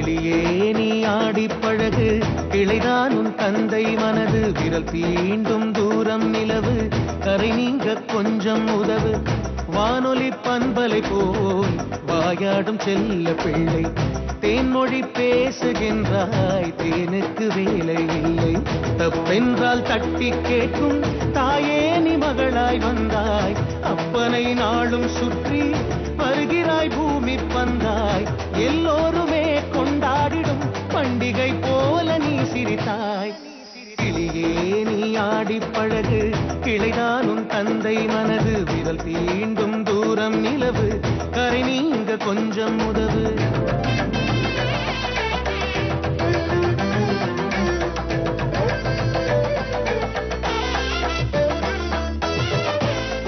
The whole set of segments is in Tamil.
கிளியே நீ ஆடி பழகு, கிளைதானும் தந்தை மனது, விரல் தீண்டும் தூரம் நிலவு, கரை நீங்க கொஞ்சம் உதவு. வானொலி பண்பலை போல் வாயாடும் செல்ல பிள்ளை, தேன்மொழி பேசுகின்றாய், தேனுக்கு வேலை இல்லை. தப்பென்றால் தட்டி கேட்கும் தாயே நீ மகளாய் வந்தாய், அப்பனை நாளும் சுற்றி வருகிறாய் பூமி பந்தாய். எல்லோருமே கொண்டாடிடும் பண்டிகை போல நீ சிரித்தாய். கிளியே நீ ஆடி பழகு, கிளைதானும் தந்தை மனது, விரல் தீண்டும் தூரம் நிலவு, கரை நீங்க கொஞ்சம் உதவு.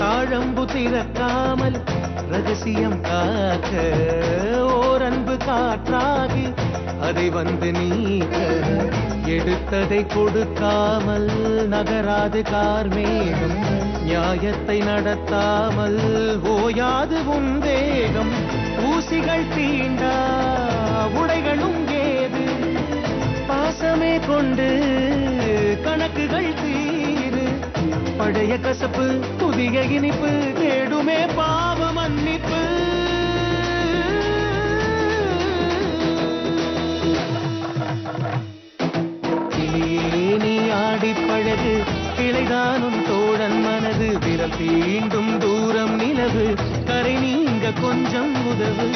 தாழம்பு திறக்காமல் ரகசியம் காக்க, ஓரன்பு காற்றாகி அதை வந்து நீக்க, எடுத்ததை கொடுக்காமல் நகராது கார்மேகம், நியாயத்தை நடத்தாமல் ஓயாது உன் வேகம். ஊசிகள் தீண்டா உடைகளும் ஏது, பாசமே கொண்டு கணக்குகள் தீரு. பழைய கசப்பு புதிய இனிப்பு தேடுமே பாவ மன்னிப்பு. கிளியே நீ ஆடி பழகு, கிளைதானும் தோழன் மனது, விரல் தீண்டும் தூரம் நிலவு, கரை நீங்க கொஞ்சம் உதவு.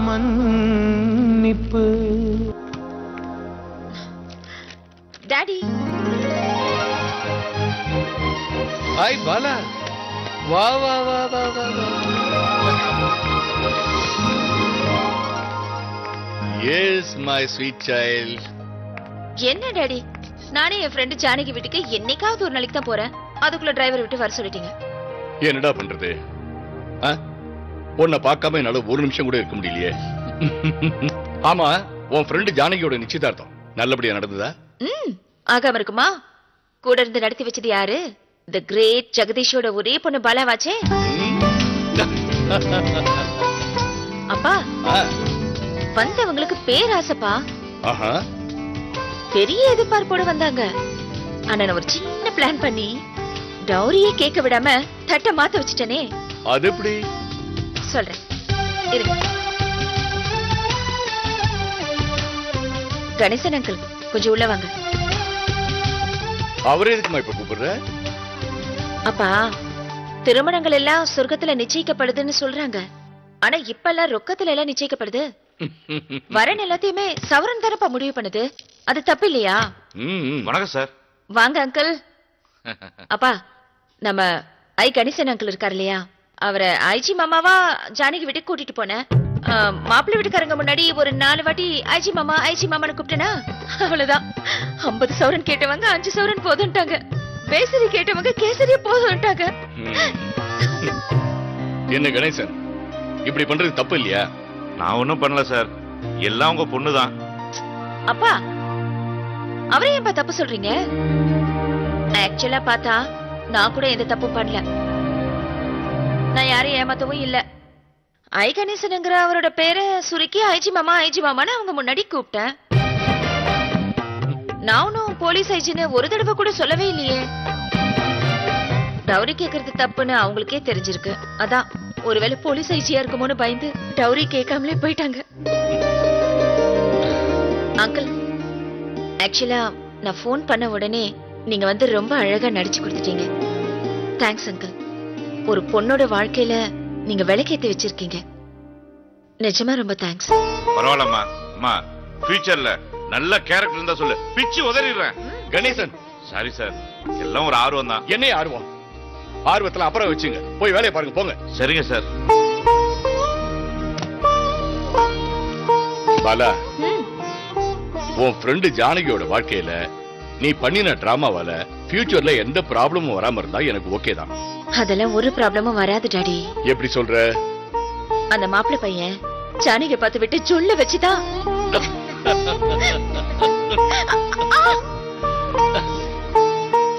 மன்னிப்பு. டாடி. ஹாய் பாலா, வா வா வா வா வா. S my sweet child. என்ன டாடி, நானே என் ஃப்ரெண்டு ஜானகி வீட்டுக்கு என்னைக்காவது ஒரு நாளைக்கு தான் போறேன், அதுக்குள்ள டிரைவர் விட்டு வர சொல்லிட்டீங்க. என்னடா பண்றது? உன்னை பார்க்காம என்னால ஒரு நிமிஷம் கூட இருக்க முடியலையே. ஆமா, உன் ஃப்ரெண்டு ஜானகியோட நிச்சயதார்த்தம் நல்லபடியா நடந்ததா? ஆகாம இருக்குமா? கூட இருந்து நடத்தி வச்சது யாரு? தி கிரேட் ஜெகதீஷோட ஒரே பொண்ணு பாலாவாச்சே. அப்பா, வந்தவங்களுக்கு பேராசப்பா. பெரிய எதிர்பார்ப்போட வந்தாங்க. ஆனா நான் ஒரு சின்ன பிளான் பண்ணி டௌரியே கேட்க விடாம தட்ட மாத்த வச்சுட்டனே. அது எப்படி சொல்றேன் இருங்க. கணேசன் அங்கிள், கொஞ்சம் உள்ள வாங்க. அவரே எதுக்குமா இப்ப கூப்பிடுற? அப்பா, திருமணங்கள் எல்லாம் சொர்க்கத்துல நிச்சயிக்கப்படுதுன்னு சொல்றாங்க. ஆனா இப்ப எல்லாம் ரொக்கத்துல எல்லாம் நிச்சயிக்கப்படுது. வரன் எல்லாத்தையுமே சவரன் தரப்பா முடிவு பண்ணுது. அது தப்பு இல்லையா? வணக்கம் சார். வாங்க அங்கிள். அப்பா, நம்ம ஐ கணேசன் அங்கிள் இருக்காரு இல்லையா, அவரை ஐஜி மாமாவா ஜானகி வீட்டுக்கு கூட்டிட்டு போனேன். மாப்பிள்ளை வீட்டுக்காரங்க முன்னாடி ஒரு 4 வாட்டி ஐஜி மாமான்னு கூப்பிட்டேனா, அவ்வளவுதான். 50 சவரன் கேட்டவங்க 5 சவரன் போதும்ட்டாங்க. பேசரி கேட்டவங்க கேசரிய போதும்ட்டாங்க. என்ன கணேசன், இப்படி பண்றது தப்பு இல்லையா? நான் ஒன்னும் பண்ணல சார், எல்லாம் உங்க பொண்ணுதான். அப்பா, அவரே ஏன்பா தப்பு சொல்றீங்க? ஆக்சுவலா பார்த்தா நான் கூட எந்த தப்பும் பண்ணல. நான் யாரையும் ஏமாத்தவும் இல்ல. ஐ கணேசனுங்கிற அவரோட பேரை சுருக்கி ஐஜி மாமான்னு அவங்க முன்னாடி கூப்பிட்டேன். நானும் போலீஸ் ஐஜின்னு ஒரு தடவை கூட சொல்லவே இல்லையே. டவுரி கேக்குறது தப்புன்னு அவங்களுக்கே தெரிஞ்சிருக்கு. அதான் ஒருவேளை போலீஸ் ஐஜியா இருக்குமோன்னு பயந்து டவுரி கேட்காமலே போயிட்டாங்க. அங்கிள், ஆக்சுவலா நான் போன் பண்ண உடனே நீங்க வந்து ரொம்ப அழகா நடிச்சு கொடுத்துட்டீங்க. Thanks uncle. ஒரு பொண்ணோட வாழ்க்கையில நீங்க விளக்கேத்தி வச்சிருக்கீங்க. நிஜமா ரொம்ப தேங்க்ஸ். பரவாயில்லம்மா. அம்மா, ஃபியூச்சர்ல நல்ல கேரக்டர் இருந்தா சொல்லு, பிச்சு உதறிடுறேன். கணேசன், சாரி சார், எல்லாம் ஒரு ஆர்வம் தான். என்ன ஆர்வம்? ஆர்வத்துல அப்புறம் வச்சுங்க, போய் வேலையை பாருங்க, போங்க. சரிங்க சார். பாலா, உன் ஃப்ரெண்டு ஜானகியோட வாழ்க்கையில நீ பண்ணின டிராமாவால ஃபியூச்சர்ல எந்த ப்ராப்ளமும் வராம இருந்தா எனக்கு ஓகே தான். அதெல்லாம் ஒரு ப்ராப்ளமும் வராது டாடி. எப்படி சொல்ற? அந்த மாப்பிள்ளை பையன் ஜானகியை பார்த்து விட்டு ஜொல்ல வச்சுதான்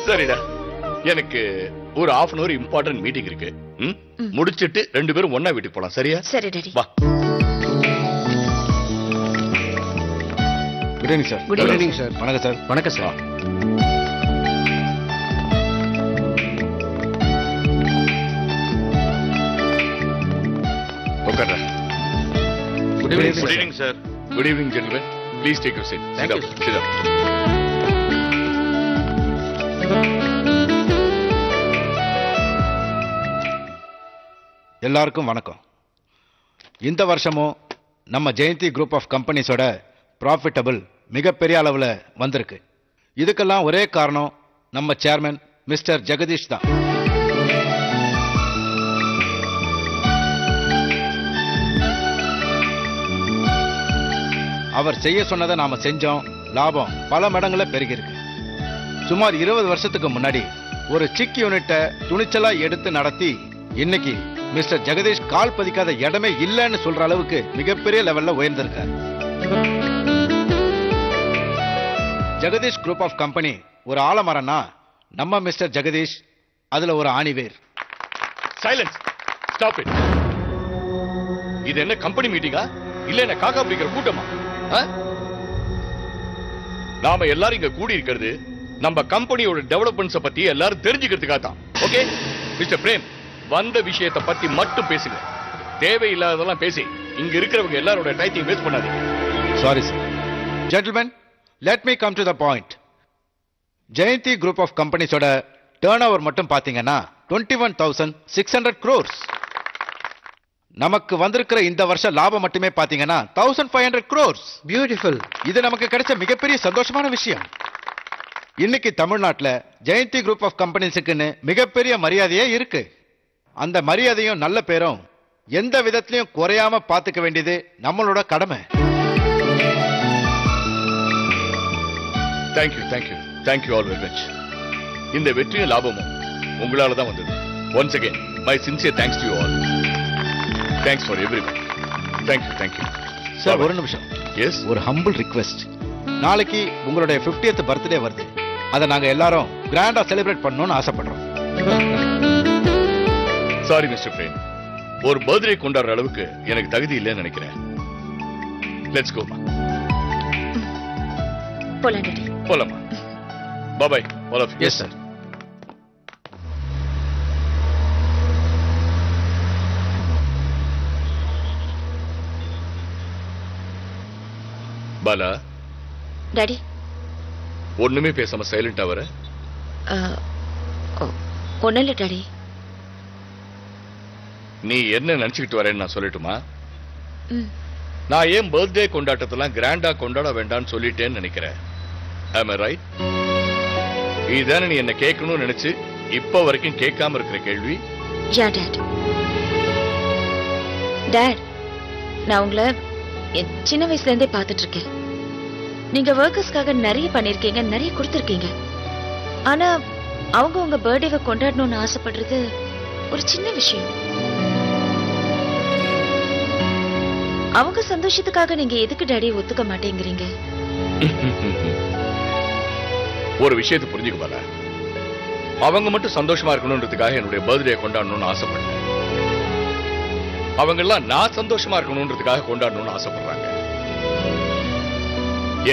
சரிடா, எனக்கு ஒரு half an hour important meeting இருக்கு. முடிச்சிட்டு 2 பேரும் ஒண்ணா வீட்டுக்கு போலாம். சரியா? சரி டாடி. வா. Good evening sir. Good evening sir. வணக்கம் சார். வணக்கம் சார். உட்கார்றா. Good evening sir. Good evening gentleman. Please take your seat. Thank you. Sit down. எல்லாருக்கும் வணக்கம். இந்த வருஷமும் நம்ம ஜெயந்தி குரூப் ஆஃப் கம்பெனிஸோட ப்ராஃபிட்டபிள் மிகப்பெரிய அளவில் வந்திருக்கு. இதுக்கெல்லாம் ஒரே காரணம் நம்ம சேர்மன் மிஸ்டர் ஜெகதீஷ் தான். அவர் செய்ய சொன்னதை நாம செஞ்சோம். லாபம் பல மடங்குல பெருகிருக்கு. சுமார் 20 வருஷத்துக்கு முன்னாடி ஒரு சிக் யூனிட்டை துணிச்சலா எடுத்து நடத்தி இன்னைக்கு மிஸ்டர் ஜெகதீஷ் கால் பதிக்காத இடமே இல்லைன்னு சொல்ற அளவுக்கு மிகப்பெரிய லெவல்ல உயர்ந்திருக்கார். ஜெகதீஷ் குரூப் ஆஃப் கம்பெனி ஒரு ஆலமரம்னா நம்ம மிஸ்டர் ஜெகதீஷ் அதுல ஒரு ஆணிவேர். சைலன்ஸ். Stop it. இது என்ன கம்பெனி மீட்டிங்கா இல்ல என்ன காக்கா பிடிக்கிற கூட்டமா? நாம எல்லாரும் இங்க கூடி இருக்கிறது நம்ம கம்பெனியோட டெவலப்மெண்ட்ஸ பத்தி எல்லாரும் தெரிஞ்சுக்கிறதுக்காக தான். ஓகே மிஸ்டர் பிரேம், வந்த விஷயத்தை பத்தி மட்டும் பேசுங்க. தேவையில்லாததெல்லாம் பேசி இங்க இருக்கிறவங்க எல்லாரோட டைத்தையும் வேஸ்ட் பண்ணாதீங்க. Sorry sir. Gentleman, let me come to the point. Jayanthi group of கம்பெனிஸோட டர்ன் ஓவர் மட்டும் பாத்தீங்கன்னா 21,600 crores. நமக்கு வந்திருக்கிற இந்த வருஷம் லாபம் மட்டுமே பாத்தீங்கன்னா 1,500 crores. பியூட்டிஃபுல். இது நமக்கு கிடைச்ச மிகப்பெரிய சந்தோஷமான விஷயம். இன்னைக்கு தமிழ்நாட்டுல ஜெயந்தி குரூப் ஆஃப் கம்பெனிஸுக்குன்னு மிகப்பெரிய மரியாதையே இருக்கு. அந்த மரியாதையும் நல்ல பேரும் எந்த விதத்திலையும் குறையாம பாத்துக்க வேண்டியது நம்மளோட கடமை. Thank you thank you thank you all very much. இந்த வெற்றியும் லாபமும் உங்களால தான் வந்தது. Once again my sincere thanks to you all. Thanks for everyone. Thank you thank you. Sir ஒரு நிமிஷம். எஸ். ஒரு ஹம்பிள் ரிக்வெஸ்ட். நாளைக்கு உங்களுடைய 50th பர்த்டே வருது. அதை நாங்க எல்லாரும் கிராண்டா செலிப்ரேட் பண்ணணும்னு ஆசைப்படுறோம். சாரி மிஸ்டர் பிரேம், ஒரு பர்த்டே கொண்டாடுற அளவுக்கு எனக்கு தகுதி இல்லைன்னு நினைக்கிறேன். Let's go. போலாம் டாடி. போலாமா? Bye bye all of you. Yes sir. Bala, daddy. ஒண்ணுமே பேசாம சைலண்டா வர? ஒன்னும் இல்ல டாடி. நீ என்ன நினைச்சுக்கிட்டு வரேன்னு நான் சொல்லட்டுமா? நான் ஏன் பர்த்டே கொண்டாட்டத்தெல்லாம் கிராண்டா கொண்டாட வேண்டாம்னு சொல்லிட்டேன்னு நினைக்கிறேன். Am I right? இதானே நீ என்ன கேட்கணும்னு நினைச்சு இப்ப வரைக்கும் கேட்காம இருக்கிற கேள்வி? யா டாட். டாட், நான் உங்களை சின்ன வயசுல இருந்தே பார்த்துட்டு இருக்கேன். நீங்க ஒர்க்கர்ஸ்க்காக நிறைய பண்ணிருக்கீங்க, நிறைய கொடுத்துருக்கீங்க. ஆனா அவங்க உங்க பர்த்டேவை கொண்டாடணும்னு ஆசைப்படுறது ஒரு சின்ன விஷயம். அவங்க சந்தோஷத்துக்காக நீங்க எதுக்கு டாடி ஒத்துக்க மாட்டேங்கிறீங்க? ஒரு விஷயத்தை புரிஞ்சுக்க பாலா, அவங்க மட்டும் சந்தோஷமா இருக்கணும்ன்றதுக்காக என்னுடைய பர்த்டே கொண்டாடணும்னு ஆசைப்பட்டேன். அவங்க எல்லாம் நான் சந்தோஷமா இருக்கணும்ன்றதுக்காக கொண்டாடணும்னு ஆசைப்படுறாங்க.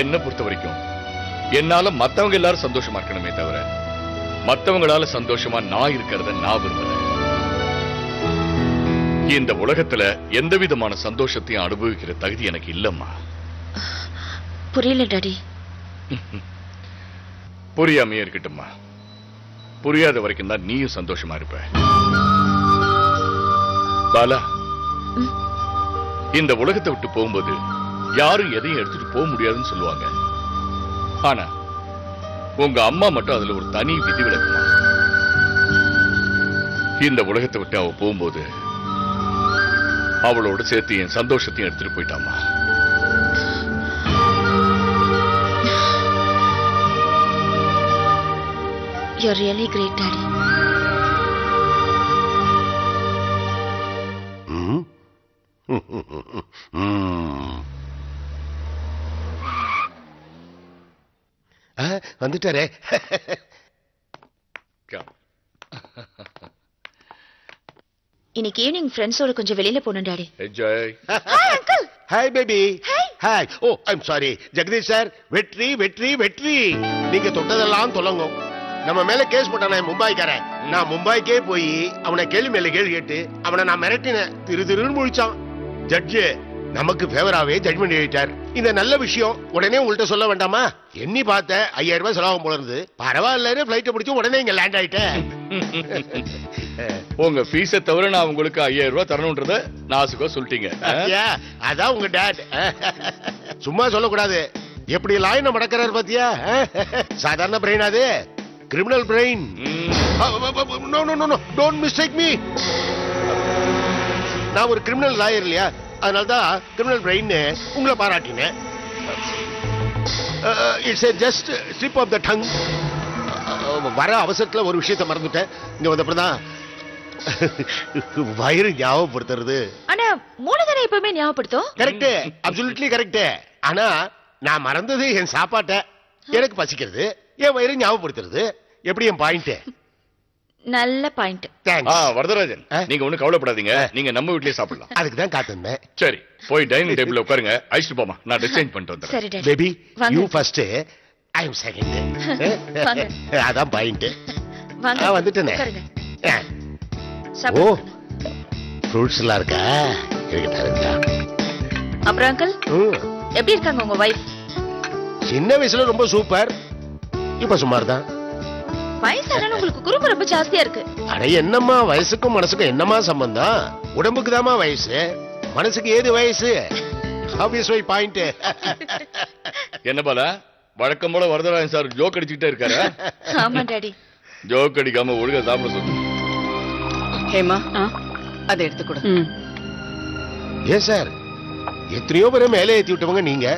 என்ன பொறுத்த வரைக்கும் என்னால மத்தவங்க எல்லாரும் சந்தோஷமா இருக்கணுமே தவிர மத்தவங்களால சந்தோஷமா நான் இருக்கிறத நான் விரும்புறேன். இந்த உலகத்துல எந்த விதமான சந்தோஷத்தையும் அனுபவிக்கிற தகுதி எனக்கு இல்லம்மா. புரியல டாடி. புரியாமையே இருக்கட்டும்மா. புரியாத வரைக்கும் தான் நீயும் சந்தோஷமா இருப்ப. பாலா, இந்த உலகத்தை விட்டு போகும்போது யாரும் எதையும் எடுத்துட்டு போக முடியாதுன்னு சொல்லுவாங்க. ஆனா உங்க அம்மா மட்டும் அதுல ஒரு தனி விதிவிலக்குமா. இந்த உலகத்தை விட்டு அவ போகும்போது அவளோட சேர்த்து என் சந்தோஷத்தையும் எடுத்துட்டு போயிட்டாமா. You're really great, Daddy. வந்துட்டாரே. இன்னைக்கு ஈவினிங் ஃப்ரெண்ட்ஸோட கொஞ்சம் வெளியில போகணும் daddy. Enjoy. Hi baby. Hi. Oh I'm sorry Jagadish sir. வெற்றி வெற்றி வெற்றி. நீங்க தொட்டதெல்லாம் தொலங்க. நம்ம மேல கேஸ் போட்டானே மும்பாய்க்காரன், நான் மும்பாய்க்கே போய் அவனை கேள்வி மேல கேள்வி கேட்டு அவனை நான் மிரட்டினேன். திருன்னு முழிச்சான். ஜட்ஜு நமக்கு ஃபேவராவே ஜட்மெண்ட் எழுதிட்டார். இந்த நல்ல விஷயம் உடனே உங்கள்கிட்ட சொல்ல வேண்டாமா? எண்ணி பார்த்த 5000 ரூபாய் செலவாகும் போல இருந்து. பரவாயில்ல, பிளைட்டை பிடிச்சு உடனே இங்க லேண்ட் ஆயிட்டேன். உங்க ஃபீஸை தவிர நான் உங்களுக்கு 5000 ரூபாய் தரணும்ன்றத நாசுக்கா சொல்லிட்டீங்க. அதான் உங்க டாட். சும்மா சொல்லக்கூடாது. எப்படி லாயின மடக்கிறாரு பாத்தியா? சாதாரண பிரெயின் அது, criminal brain. No no no, don't mistake me. நான் ஒரு கிரிமினல் லாயர் இல்லையா, அதனால்தான் கிரிமினல் பிரெயின் உங்களை பாராட்டினேன். It's a just slip of the tongue. வர அவசரத்துல ஒரு விஷயத்தை மறந்துட்டேன். இங்க வந்தப்பதான் வயிறு ஞாபகப்படுத்துறது. ஆனா மூலதனை எப்பவுமே ஞாபகப்படுத்தும். Correct, absolutely correct. ஆனா நான் மறந்தது என் சாப்பாட்டை. எனக்கு பசிக்கிறது, என் வயிறு ஞாபகப்படுத்துறது. எப்படி என் பாயிண்ட்? நல்ல பாயிண்ட். வரதராஜன், நீங்க ஒண்ணு கவலைப்படாதீங்க. நீங்க நம்ம வீட்லயே சாப்பிடலாம். அதுக்கு தான் காத்திருந்தேன். சரி, போய் டைனிங் டேபிள்ல உட்காருங்க. ஐஸ்ட் போமா, நான் டிசைன் பண்ணிட்டு வந்துறேன். சரி daddy. Baby you first, I am second. அதான் பாயிண்ட். வாங்க வந்துட்டேனே. உட்காருங்க. ஓ சாப்பிடுங்க. ஃப்ரூட்ஸ் எல்லாம் இருக்கா? இருக்கா. அப்புறம் அங்கிள் எப்படி இருக்காங்க உங்க வைஃப்? சின்ன வயசுல ரொம்ப சூப்பர், இப்ப சுமார் தான். வயசானாலும் உங்களுக்கு குறும்பு ரொம்ப ஜாஸ்தியா இருக்கு. அட என்னம்மா, வயசுக்கும் மனசுக்கும் என்னம்மா சம்பந்தம்? உடம்புக்கு தாமா வயசு, மனசுக்கு ஏது வயசு? ஆப்வியஸ் வை பாயிண்ட். என்ன பால, வழக்கம் போல வரதராஜன் சார் ஜோக் அடிச்சுக்கிட்டே இருக்காரு. ஆமா டாடி. ஜோக் அடிக்காம ஒழுங்கா சாப்பிட சொல்லு. ஹேமா, அதை எடுத்து கொடு. ஏன் சார், எத்தனையோ பேரை மேலே ஏத்தி விட்டவங்க நீங்க.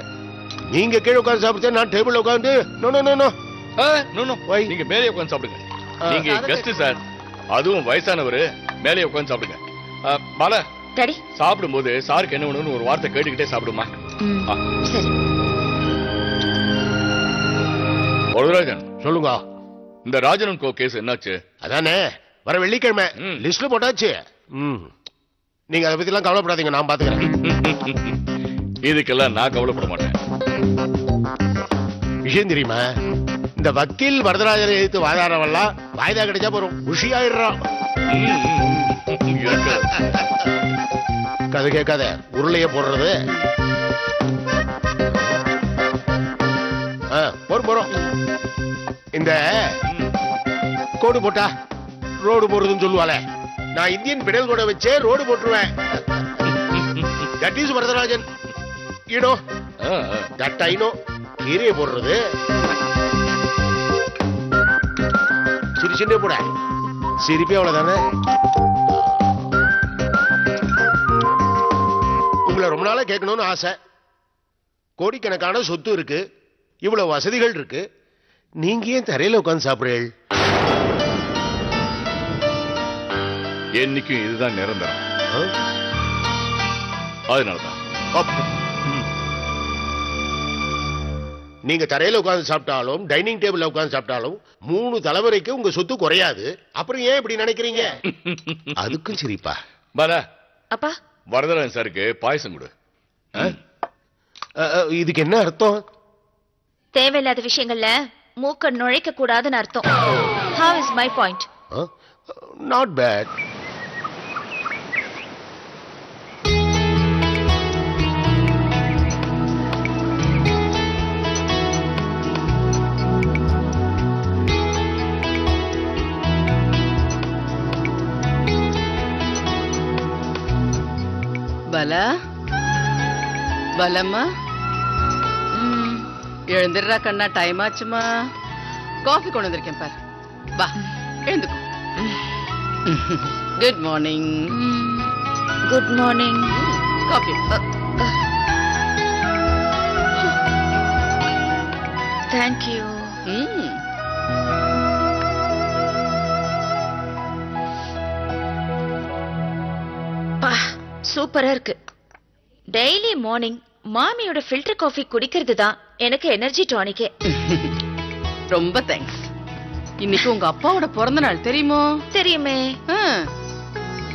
நீங்க கீழே உட்கார்ந்து சாப்பிட்டு நான் டேபிள் உட்கார்ந்து நோ நோ நோ நோ. நீங்க மேலே உட்கார்ந்து சாப்பிடுங்க. நீங்க கெஸ்ட் சார், அதுவும் வயசானவரு. மேலே உட்கார்ந்து சாப்பிடுங்க. பாலா டாடி, சாப்பிடும்போது சாருக்கு என்ன வேணும்னு ஒரு வார்த்தை கேட்டுக்கிட்டே சாப்பிடுமா. சரி. வரதராஜன் சொல்லுங்க. இந்த ராஜனன் கோ கேஸ் என்னாச்சு? அதானே வர வெள்ளிக்கிழமை லிஸ்ட்ல போட்டாச்சு. நீங்க அதை பத்தி எல்லாம் கவலைப்படாதீங்க, நான் பாத்துக்கிறேன். இதுக்கெல்லாம் நான் கவலைப்பட மாட்டேன். விஷயம் தெரியுமா, இந்த வக்கீல் வரதராஜனை எதிர்த்து வாதாடவெல்லாம் வாய்தா கிடைச்சா போறோம், உஷியாயிடுறான். கதை கேட்காத, உருளைய போடுறது. போறோம். இந்த கோடு போட்டா ரோடு போடுறதுன்னு சொல்லுவாளே, நான் இந்தியன் பிடல் கோடை வச்சே ரோடு போட்டுருவேன். That is Varadarajan. You know that I know. கீரையை போடுறது சிரிச்சுட்டே போட, சிரிப்பே அவ்வளவுதானே. உங்களை ரொம்ப நாளா கேட்கணும்னு ஆசை. கோடிக்கணக்கான சொத்து இருக்கு, இவ்வளவு வசதிகள் இருக்கு, நீங்க ஏன் தரையில உட்கார்ந்து சாப்பிடுறீர்கள்? என்னைக்கும் இதுதான் நிரந்தரம். அதனாலதான் நீங்க தரையில உட்கார்ந்து சாப்பிட்டாலும் டைனிங் டேபிள்ல உட்கார்ந்து சாப்பிட்டாலும் 3 தலைமுறைக்கு உங்க சொத்து குறையாது. அப்புறம் ஏன் இப்படி நினைக்கிறீங்க? அதுக்கும் சரிப்பா. பாலா, அப்பா வரதராஜன் சாருக்கு பாயசம் கொடு. இதுக்கு என்ன அர்த்தம்? தேவையில்லாத விஷயங்கள்ல மூக்க நுழைக்க கூடாதுன்னு அர்த்தம். How is my point? Not bad. Bala, பலம்மா எழுந்துடுறா கண்ணா, டைம் ஆச்சுமா. காஃபி கொண்டு வந்திருக்கேன் பாரு, வா எழுந்துக்கோ. Good morning. Good morning. Coffee. Thank you. சூப்பரா இருக்கு. டெய்லி மார்னிங் மாமியோட ஃபில்டர் காஃபி குடிக்கிறது தான் எனக்கு எனர்ஜி டானிக்கே. ரொம்ப தேங்க்ஸ். இன்னைக்கு உங்க அப்பாவோட பிறந்த நாள் தெரியுமோ? தெரியுமே.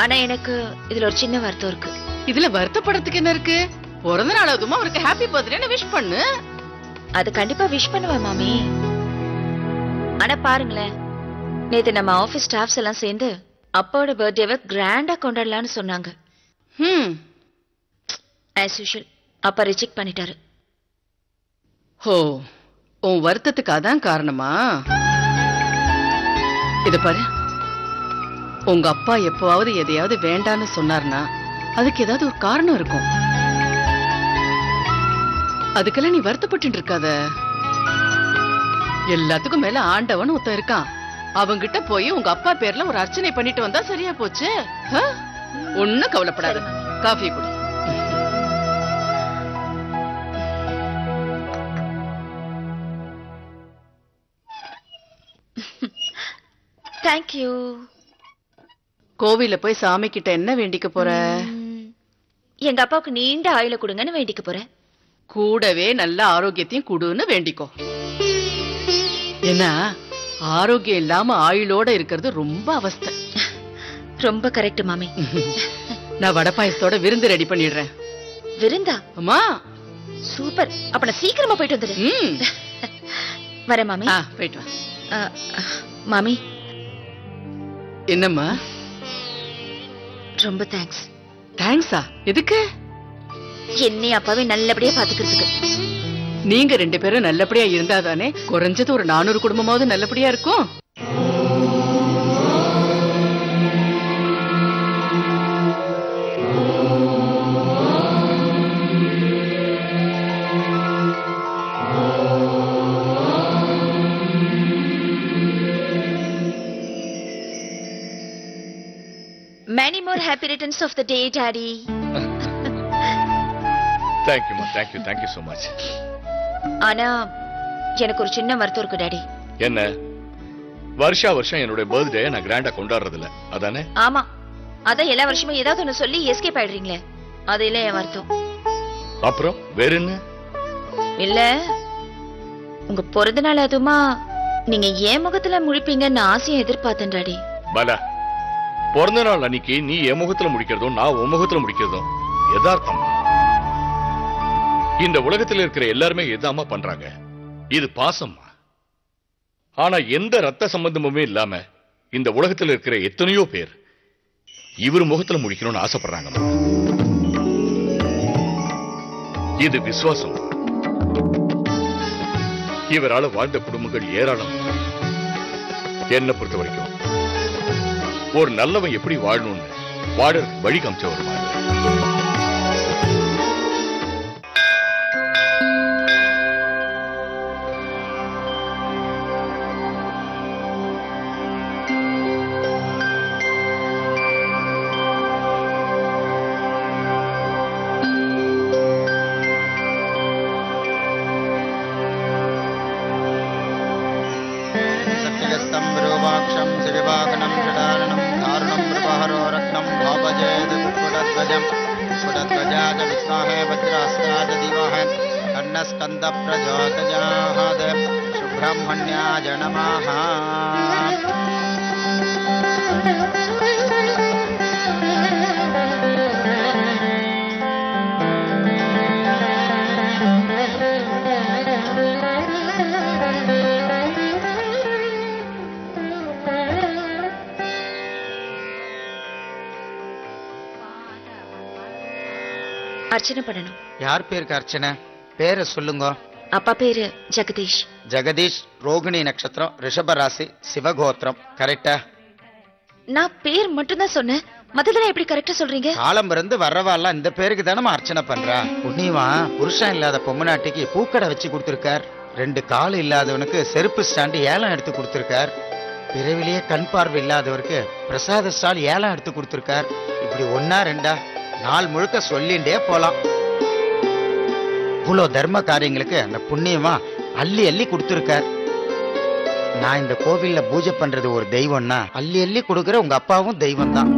ஆனா எனக்கு இதுல ஒரு சின்ன வருத்தம் இருக்கு. இதுல வருத்தப்படுறதுக்கு என்ன இருக்கு? பிறந்த நாள் அதுமா அவருக்கு ஹாப்பி பர்த்டேன்னு விஷ் பண்ணு. அது கண்டிப்பா விஷ் பண்ணுவேன் மாமி. ஆனா பாருங்களேன், நேத்து நம்ம ஆபீஸ் ஸ்டாஃப்ஸ் எல்லாம் சேர்ந்து அப்பாவோட பர்த்டேவை கிராண்டா கொண்டாடலாம்னு சொன்னாங்க. ஆஸ் யூஷுவல் அப்பா ரிஜெக்ட் பண்ணிட்டாரு. ஓ, உன் வருத்தத்துக்கு அதான் காரணமா? இத பாரு, உங்க அப்பா எப்பவாவது எதையாவது வேண்டான்னு சொன்னார்னா அதுக்கு ஏதாவது ஒரு காரணம் இருக்கும். அதுக்கெல்லாம் நீ வருத்தப்பட்டு இருக்காத. எல்லாத்துக்கும் மேல ஆண்டவன் ஒருத்தன் இருக்கான். அவங்கிட்ட போய் உங்க அப்பா பேர்ல ஒரு அர்ச்சனை பண்ணிட்டு வந்தா சரியா போச்சு. ஒன்னும் கவலைப்படாத. காஃபி குடி. தேங்க்யூ. கோவில போய் சாமி கிட்ட என்ன வேண்டிக்க போற? எங்க அப்பாவுக்கு நீண்ட ஆயுள கொடுங்கன்னு வேண்டிக்க போறேன். கூடவே நல்ல ஆரோக்கியத்தையும் கொடுன்னு வேண்டிக்கோ. ஏன்னா ஆரோக்கியம் இல்லாம ஆயுளோட இருக்கிறது ரொம்ப அவஸ்தை. ரொம்ப கரெக்ட் மாமி. நான் வடை பாயசத்தோட விருந்து ரெடி பண்ணிடுறேன். விருந்தா? அம்மா சூப்பர். அப்ப நான் சீக்கிரமா போயிட்டு வந்துடுறேன். வரேன் மாமி. போயிட்டு வா. மாமி. என்னம்மா? ரொம்ப தேங்க்ஸ். தேங்க்ஸா? எதுக்கு? என்னை அப்பாவே நல்லபடியா பாத்துக்கிறதுக்கு. நீங்க 2 பேரும் நல்லபடியா இருந்தாதானே குறைஞ்சது ஒரு 400 குடும்பமாவது நல்லபடியா இருக்கும். Many more happy returns of the day, Daddy. Thank you, ma. Thank you so much. ஆனா எனக்கு ஒரு சின்ன வருத்தம் இருக்கு டாடி. என்ன? வருஷம் என்னோட பர்த்டே நான் கிராண்டா கொண்டாடுறது இல்ல, அதானே? ஆமா, அதான் எல்லா வருஷமும் ஏதாவது ஒண்ணு சொல்லி எஸ்கேப் ஆயிடுறீங்களே, அது இல்ல என் வருத்தம். அப்புறம் வேற என்ன? இல்ல, உங்க பிறந்த நாள் அதுமா நீங்க என் முகத்துல முழிப்பீங்கன்னு ஆசையை எதிர்பார்த்தேன் டாடி. பலா, பிறந்த நாள் அன்னைக்கு நீ என் முகத்துல முடிக்கிறதும் நான் உன் முகத்துல முடிக்கிறதும் யதார்த்தம். இந்த உலகத்தில் இருக்கிற எல்லாருமே எதாமா பண்றாங்க. இது பாசமா. ஆனா எந்த ரத்த சம்பந்தமுமே இல்லாம இந்த உலகத்தில் இருக்கிற எத்தனையோ பேர் இவர் முகத்துல முடிக்கணும்னு ஆசைப்படுறாங்க. இது விசுவாசம். இவரால வாழ்ந்த குடும்பங்கள் ஏராளம். என்ன பொறுத்த வரைக்கும் ஒரு நல்லவன் எப்படி வாழணும்னு வாழறதுக்கு வழி காமிச்ச ஒரு மாதிரி. सुब्रह्मण्याय नमः। அர்ச்சனை பண்ணணும். யார் பேருக்கு அர்ச்சனை? பேரை சொல்லுங்க. அப்பா பேரு ஜெகதீஷ். ஜெகதீஷ், ரோகிணி நட்சத்திரம், ரிஷப ராசி, சிவகோத்திரம். கரெக்டா? நான் பேர் மட்டும் தான் சொன்னேன், மத்ததெல்லாம் எப்படி கரெக்டா சொல்றீங்க? காலம் இருந்து வர்றவாலாம் இந்த பேருக்கு தானே அர்ச்சனை பண்றா. புண்ணியவா புருஷன் இல்லாத பொம்மநாட்டிக்கு பூக்கடை வச்சு கொடுத்திருக்கார். 2 கால் இல்லாதவனுக்கு செருப்பு ஸ்டாண்டு ஏலம் எடுத்து கொடுத்திருக்கார். பிறவிலேயே கண் பார்வை இல்லாதவருக்கு பிரசாத ஸ்டால் ஏலம் எடுத்து கொடுத்திருக்கார். இப்படி 1 2 நாள் முழுக்க சொல்லிண்டே போலாம். இவ்வளோ தர்ம காரியங்களுக்கு அந்த புண்ணியமா அள்ளி அள்ளி கொடுத்துருக்கார். நான் இந்த கோவில்ல பூஜை பண்றது ஒரு தெய்வம்னா அள்ளி அள்ளி கொடுக்கிற உங்க அப்பாவும் தெய்வம் தான்.